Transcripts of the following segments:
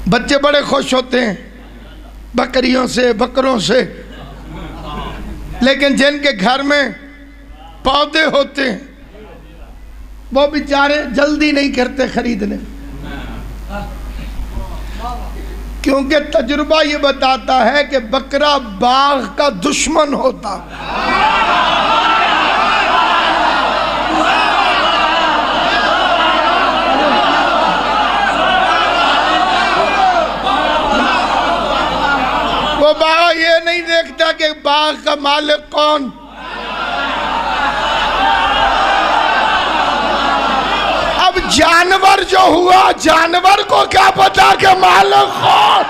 بچے بڑے خوش ہوتے ہیں بکریوں سے بکروں سے، لیکن جن کے گھر میں پودے ہوتے ہیں وہ بیچارے جلدی نہیں کرتے خریدنے، کیونکہ تجربہ یہ بتاتا ہے کہ بکرا باغ کا دشمن ہوتا۔ وہ باغ یہ نہیں دیکھتا کہ باغ کا مالک کون، اب جانور جو ہوا جانور کو کیا پتا کہ مالک کون۔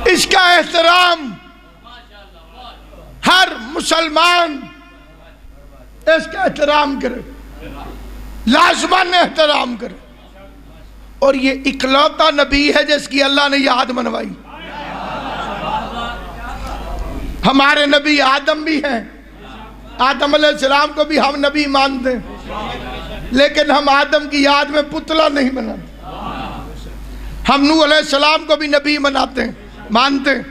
اس کا احترام ہر مسلمان اس کا احترام کرے، لازماً احترام کرے، اور یہ اکلوتا نبی ہے جس کی اللہ نے یاد منوائی۔ ہمارے نبی آدم بھی ہیں، آدم علیہ السلام کو بھی ہم نبی مانتے ہیں، لیکن ہم آدم کی یاد میں پتلا نہیں بناتے۔ ہم نوح علیہ السلام کو بھی نبی مانتے ہیں،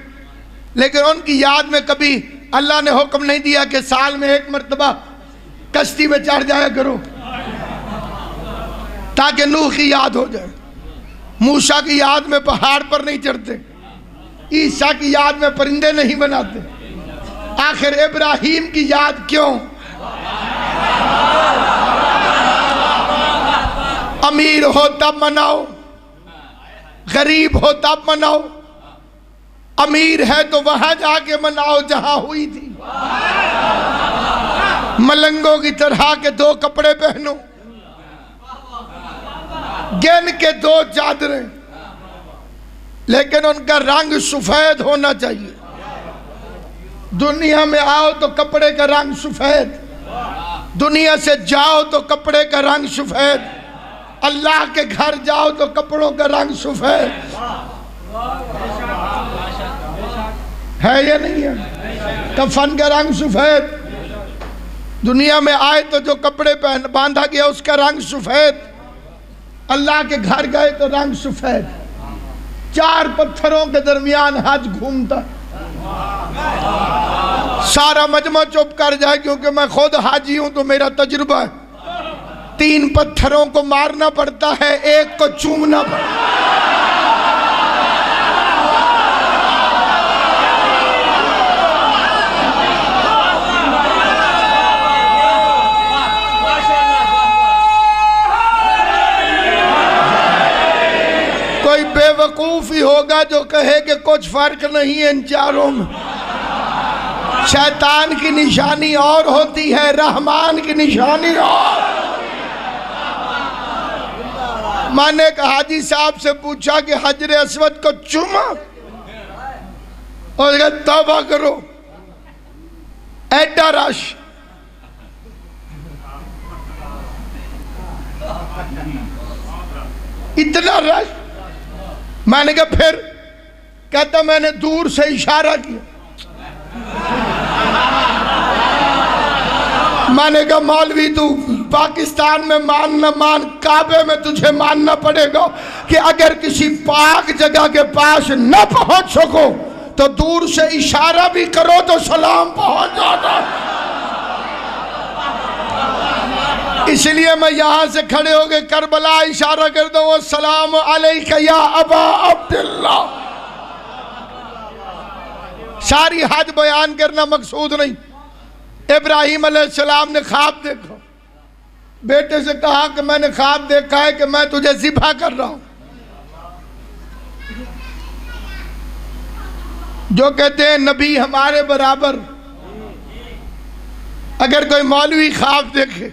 لیکن ان کی یاد میں کبھی اللہ نے حکم نہیں دیا کہ سال میں ایک مرتبہ کشتی میں چڑھ جایا کرو تاکہ نوح کی یاد ہو جائے۔ موسیٰ کی یاد میں پہاڑ پر نہیں چڑھتے، عیسیٰ کی یاد میں پرندے نہیں بناتے، آخر ابراہیم کی یاد کیوں؟ امیر ہو تب مناؤ، غریب ہو تب مناؤ، امیر ہے تو وہاں جا کے مناؤ جہاں ہوئی تھی، ملنگوں کی طرح کے 2 کپڑے پہنو، گن کے 2 چادریں، لیکن ان کا رنگ سفید ہونا چاہیے۔ دنیا میں آؤ تو کپڑے کا رنگ سفید، دنیا سے جاؤ تو کپڑے کا رنگ سفید، اللہ کے گھر جاؤ تو کپڑوں کا رنگ سفید ہے یا نہیں ہے؟ کفن کا رنگ سفید، دنیا میں آئے تو جو کپڑے باندھا گیا اس کا رنگ سفید، اللہ کے گھر گئے تو رنگ سفید۔ 4 پتھروں کے درمیان حج گھومتا، سارا مجمع چپ کر جائے، کیونکہ میں خود حاجی ہوں تو میرا تجربہ ہے۔ 3 پتھروں کو مارنا پڑتا ہے، ایک کو چومنا پڑتا ہے۔ کوئی بے وقوف ہی ہوگا جو کہے کہ کچھ فرق نہیں ہے ان چاروں میں، شیطان کی نشانی اور ہوتی ہے، رحمان کی نشانی اور۔ میں نے ایک حاجی صاحب سے پوچھا کہ حجر اسود کو چوما، اور کہا توبہ کرو، ایڈا رش۔ اتنا رش، میں نے کہا پھر؟ کہتا میں نے دور سے اشارہ کیا۔ میں نے کہا مولوی تو پاکستان میں مان نہ مان، کعبے میں تجھے ماننا پڑے گا کہ اگر کسی پاک جگہ کے پاس نہ پہنچ سکو تو دور سے اشارہ بھی کرو تو سلام پہنچ جاتا۔ اس لیے میں یہاں سے کھڑے ہو کے کربلا اشارہ کر دوں، السلام علیکہ یا ابا عبداللہ۔ ساری حج بیان کرنا مقصود نہیں۔ ابراہیم علیہ السلام نے خواب دیکھا، بیٹے سے کہا کہ میں نے خواب دیکھا ہے کہ میں تجھے ذبح کر رہا ہوں۔ جو کہتے ہیں نبی ہمارے برابر، اگر کوئی مولوی خواب دیکھے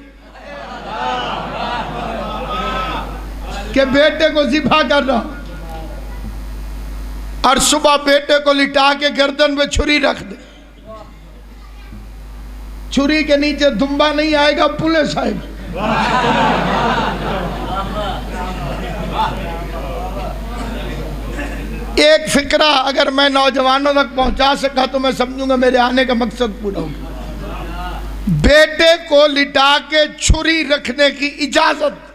کہ بیٹے کو ذبح کر رہا ہوں اور صبح بیٹے کو لٹا کے گردن پہ چھری رکھ دے، چھری کے نیچے دمبا نہیں آئے گا، پولیس آئے گی۔ ایک فکرہ اگر میں نوجوانوں تک پہنچا سکا تو میں سمجھوں گا میرے آنے کا مقصد پورا ہوگا۔ بیٹے کو لٹا کے چھری رکھنے کی اجازت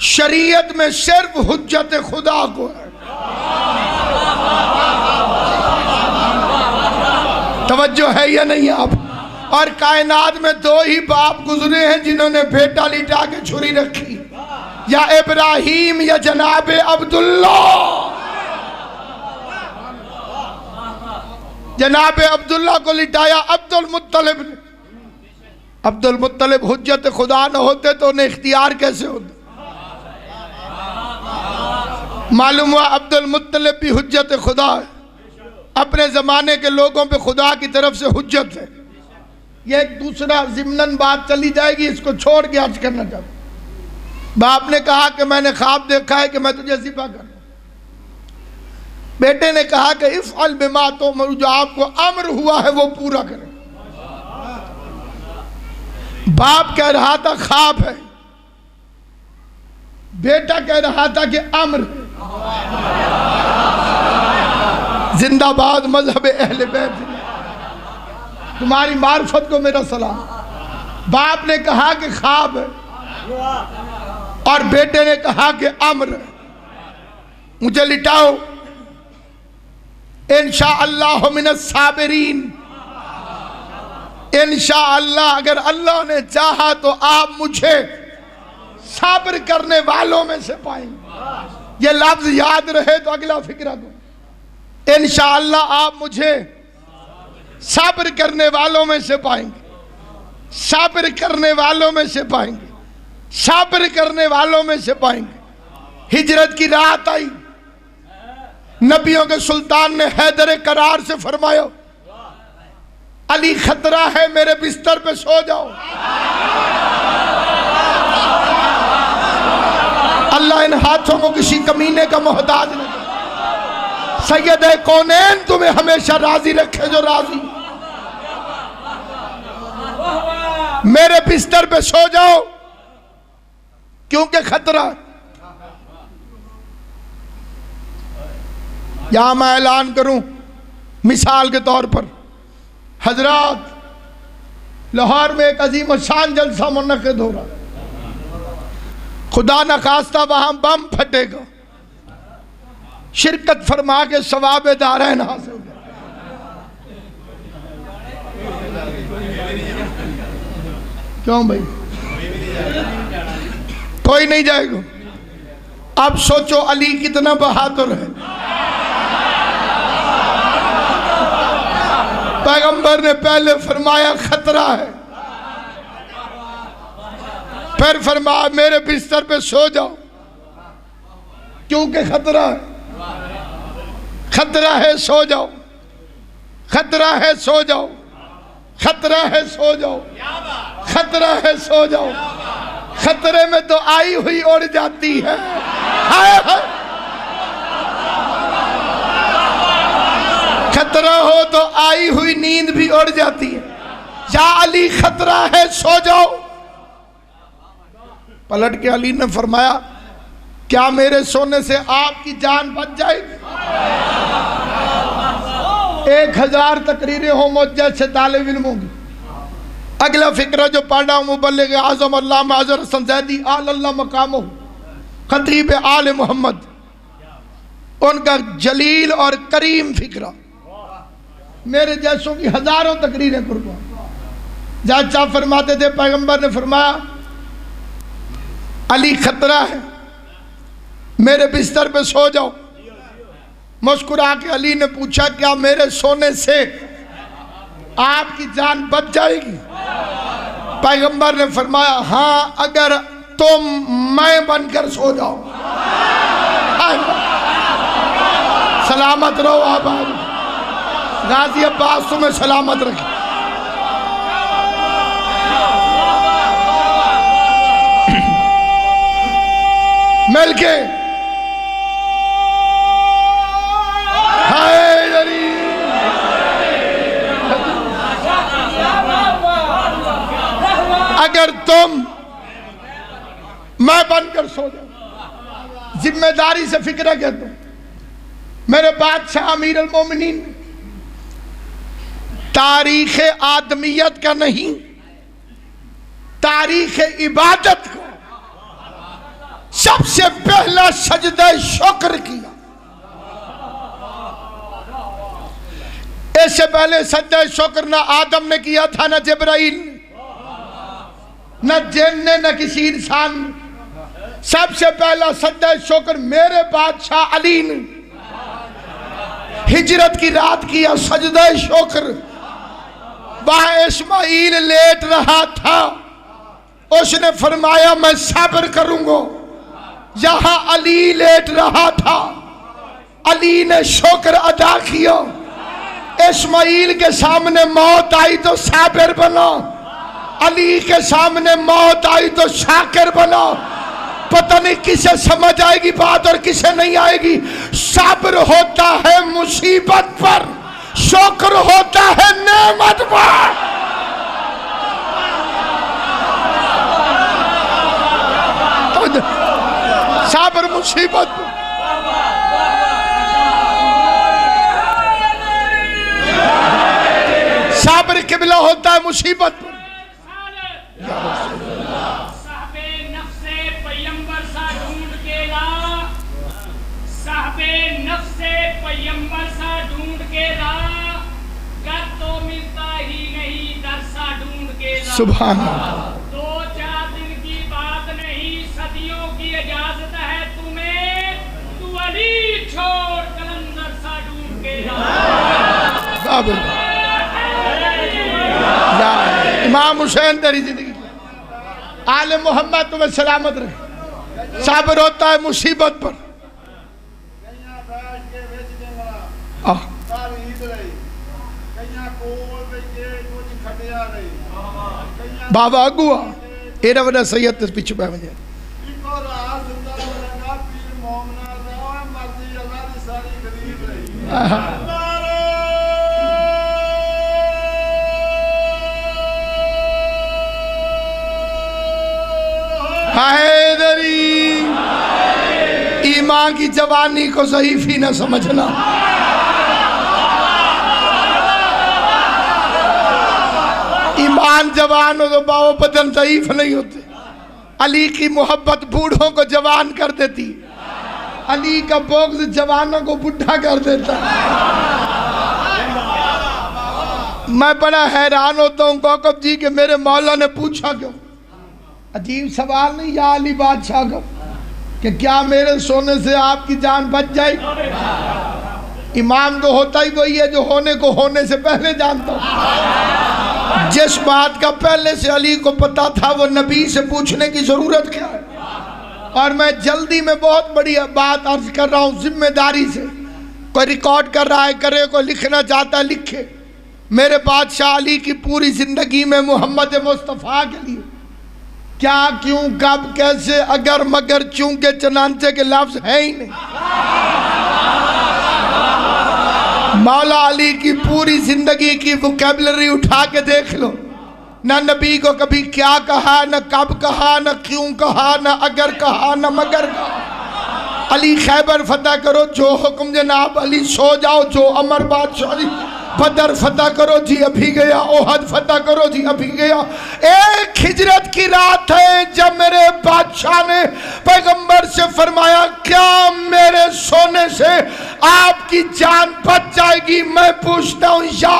شریعت میں صرف حجت خدا کو ہے۔ توجہ ہے یا نہیں آپ؟ اور کائنات میں دو ہی باپ گزرے ہیں جنہوں نے بیٹا لٹا کے چھری رکھی، یا ابراہیم یا جناب عبداللہ۔ جناب عبداللہ کو لٹایا عبد المطلب نے۔ عبد المطلب حجت خدا نہ ہوتے تو انہیں اختیار کیسے ہوتا؟ معلوم ہوا عبد المطلب بھی حجت خدا ہے، اپنے زمانے کے لوگوں پہ خدا کی طرف سے حجت ہے۔ یہ ایک دوسرا ضمناً بات چلی جائے گی، اس کو چھوڑ کے عرض کرنا چاہتا ہوں۔ باپ نے کہا کہ میں نے خواب دیکھا ہے کہ میں تجھے ذبح کروں۔ بیٹے نے کہا کہ افعل بما تؤمر، جو آپ کو امر ہوا ہے وہ پورا کریں۔ باپ کہہ رہا تھا خواب ہے، بیٹا کہہ رہا تھا کہ امر ہے۔ زندہ باد مذہب اہل بیت، تمہاری معرفت کو میرا سلام۔ باپ نے کہا کہ خواب ہے اور بیٹے نے کہا کہ امر ہے، مجھے لٹاؤ، انشاءاللہ من الصابرین، انشاءاللہ اگر اللہ نے چاہا تو آپ مجھے صبر کرنے والوں میں سے پائیں گے۔ یہ لفظ یاد رہے تو اگلا فکرہ کو، انشاءاللہ آپ مجھے صبر کرنے والوں میں سے پائیں گے، صبر کرنے والوں میں سے پائیں گے، صبر کرنے والوں میں سے پائیں گے۔ ہجرت کی رات آئی، نبیوں کے سلطان نے حیدر کرار سے فرمایا علی خطرہ ہے، میرے بستر پہ سو جاؤ۔ اللہ ان ہاتھوں کو کسی کمینے کا محتاج نہ کرے۔ سید کونین تمہیں ہمیشہ راضی رکھے جو راضی۔ میرے بستر پہ سو جاؤ کیونکہ خطرہ ہے۔ یہاں میں اعلان کروں مثال کے طور پر، حضرات لاہور میں ایک عظیم الشان جلسہ منعقد ہو رہا، خدا نخواستہ وہاں بم پھٹے گا، شرکت فرما کے ثواب دارین حاصل ہو۔ کیوں بھائی کوئی نہیں جائے گا؟ اب سوچو علی کتنا بہادر ہے۔ پیغمبر نے پہلے فرمایا خطرہ ہے، پھر فرمایا میرے بستر پہ سو جاؤ کیونکہ خطرہ ہے، خطرہ ہے سو جاؤ، خطرہ ہے سو جاؤ، خطرہ ہے سو جاؤ، خطرہ ہے سو جاؤ۔ خطرے میں تو آئی ہوئی اڑ جاتی ہے، ہائے ہائے۔ خطرہ ہو تو آئی ہوئی نیند بھی اڑ جاتی ہے۔ یا علی خطرہ ہے سو جاؤ۔ پلٹ کے علی نے فرمایا کیا میرے سونے سے آپ کی جان بچ جائے گی؟ 1000 تقریریں ہوں مجھ جیسے طالب علموں کی۔ اگلا فکرہ جو پڑھا ہوں مبلغ اعظم علامہ اظہر حسن زیدی آل اللہ مقامہ، خطیب آل محمد، ان کا جلیل اور کریم فکرہ، میرے جیسوں کی ہزاروں تقریریں قربان۔ جج صاحب فرماتے تھے پیغمبر نے فرمایا علی خطرہ ہے، میرے بستر پہ سو جاؤ۔ مسکرا کے علی نے پوچھا کیا میرے سونے سے آپ کی جان بچ جائے گی؟ پیغمبر نے فرمایا ہاں اگر تم میں بن کر سو جاؤ۔ سلامت رہو آباد، غازی عباس تمہیں سلامت رکھے۔ مل کے اگر تم میں بن کر سو جاؤ، ذمہ داری سے فکرہ کہتا ہوں، میرے بادشاہ امیر المومنین تاریخ آدمیت کا نہیں، تاریخ عبادت کا سب سے پہلا سجدہ شکر کیا۔ اس سے پہلے سجدہ شکر نہ آدم نے کیا تھا، نہ جبرائیل نے، نہ جن نے، نہ کسی انسان نے۔ سب سے پہلا سجدہ شکر میرے بادشاہ علی نے ہجرت کی رات کیا سجدہ شکر۔ وہاں اسماعیل لیٹ رہا تھا، اس نے فرمایا میں صبر کروں گا۔ یہاں علی لیٹ رہا تھا، علی نے شکر ادا کیا۔ اسماعیل کے سامنے موت آئی تو صابر بنا، علی کے سامنے موت آئی تو شاکر بنا۔ پتہ نہیں کسے سمجھ آئے گی بات اور کسے نہیں آئے گی۔ صبر ہوتا ہے مصیبت پر، شکر ہوتا ہے نعمت پر۔ صبر مصیبت پر، صبر قبلہ ہوتا ہے مصیبت پر۔ نفس پیمبر سا ڈھونڈ کے لا، گر تو ملتا ہی نہیں در سا ڈھونڈ کے لا۔ سبحان اللہ۔ 2-4 دن کی بات نہیں، صدیوں کی اجازت ہے تمہیں، تو علی چھوڑ کلندر سا ڈھونڈ کے لا۔ امام حسین تیری زندگی، آل محمد تمہیں سلامت رکھے۔ صبر ہوتا ہے مصیبت پر۔ بابا اگوا ایرا وڈا سید تس پیچھے پہ مجھے حیدری، ایمان کی جوانی کو ضعیفی نہ سمجھنا۔ ایمان جوان ہو تو باو بدن ضعیف نہیں ہوتے۔ علی کی محبت بوڑھوں کو جوان کر دیتی، علی کا بغض جوانوں کو بڈھا کر دیتا۔ میں بڑا حیران ہوتا ہوں کوکب جی کہ میرے مولا نے پوچھا کیوں؟ عجیب سوال نہیں یا علی بادشاہ کا کہ کیا میرے سونے سے آپ کی جان بچ جائے؟ امام تو ہوتا ہی وہی ہے جو ہونے کو ہونے سے پہلے جانتا ہوں۔ جس بات کا پہلے سے علی کو پتا تھا وہ نبی سے پوچھنے کی ضرورت کیا ہے؟ اور میں جلدی میں بہت بڑی بات عرض کر رہا ہوں ذمہ داری سے۔ کوئی ریکارڈ کر رہا ہے کرے، کوئی لکھنا چاہتا ہے لکھے۔ میرے بادشاہ علی کی پوری زندگی میں محمد مصطفیٰ کے لیے کیا، کیوں، کب، کیسے، اگر، مگر، چونکہ، چنانچہ کے لفظ ہیں ہی نہیں۔ مولا علی کی پوری زندگی کی وکیبلری اٹھا کے دیکھ لو، نہ نبی کو کبھی کیا کہا، نہ کب کہا، نہ کیوں کہا، نہ اگر کہا، نہ مگر کہا۔ علی خیبر فتح کرو، جو حکم جناب علی، سو جاؤ، جو امر بادشاہ، بدر فتح کرو جی ابھی گیا، احد فتح کرو جی ابھی گیا۔ ایک ہجرت کی رات ہے جب میرے بادشاہ نے پیغمبر سے فرمایا کیا میرے سونے سے آپ کی جان بچ جائے گی؟ میں پوچھتا ہوں یا